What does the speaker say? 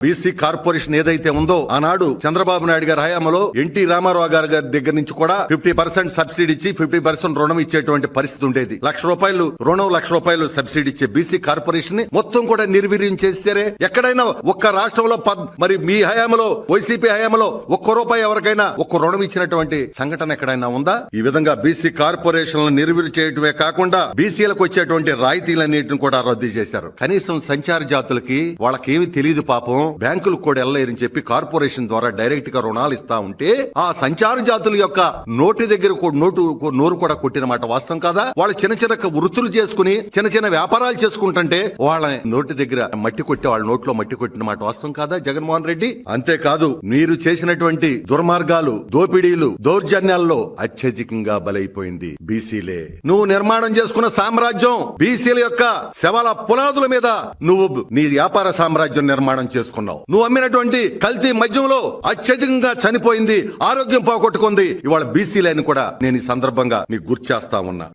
BC corporation ఏదైతే ఉందో ఆనాడు చంద్రబాబు నాయుడు గారి హయాంలో ఎన్టీ రామారావు గారి దగ్గర నుంచి కూడా 50% సబ్సిడీ ఇచ్చి 50% రుణం ఇచ్చేటువంటి పరిస్థితి ఉండేది. ₹1,00,000 రుణం, ₹1,00,000 సబ్సిడీ ఇచ్చే బీసీ కార్పొరేషన్ ని మొత్తం కూడా నిర్వీర్యం చేశారే. ఎక్కడైనా ఒక్క రాష్ట్రంలో మరి మీ హయాంలో వైసీపీ హయాంలో ₹1 ఎవరికైనా ఒక్క రుణం ఇచ్చినటువంటి సంఘటన ఎక్కడైనా ఉందా? ఈ విధంగా బీసీ కార్పొరేషన్లను నిర్వీర్యం చేయటమే కాకుండా బీసీలకు వచ్చేటువంటి రాయితీలన్నింటిని కూడా రద్దు చేశారు. కనీసం సంచార జాతులకి వాళ్ళకేమి తెలియదు పాపం, బ్యాంకులు కూడా వెళ్ళలేరని చెప్పి కార్పొరేషన్ ద్వారా డైరెక్ట్ గా రుణాలు ఇస్తా ఉంటే ఆ సంచార జాతుల యొక్క నోటి దగ్గర నోరు కూడా కొట్టిన మాట వాస్తవం కాదా? వాళ్ళు చిన్న చిన్న వృత్తులు చేసుకుని చిన్న చిన్న వ్యాపారాలు చేసుకుంటుంటే వాళ్ళ నోటి దగ్గర మట్టి కొట్టి వాళ్ళ నోట్లో మట్టి కొట్టిన మాట వాస్తవం కాదా జగన్మోహన్ రెడ్డి? అంతేకాదు మీరు చేసినటువంటి దుర్మార్గాలు, దోపిడీలు, దౌర్జన్యాల్లో అత్యధికంగా బలైపోయింది బీసీలే. నువ్వు నిర్మాణం చేసుకున్న సామ్రాజ్యం బీసీల యొక్క శవాల పునాదుల మీద నువ్వు నీ వ్యాపార సామ్రాజ్యం నిర్మాణం చేసుకున్నావు. నువ్వు అమ్మినటువంటి కల్తీ మద్యంలో అత్యధికంగా చనిపోయింది, ఆరోగ్యం పోగొట్టుకుంది ఇవాళ బీసీలని కూడా నేను ఈ సందర్భంగా నీకు గుర్తు చేస్తా ఉన్నా.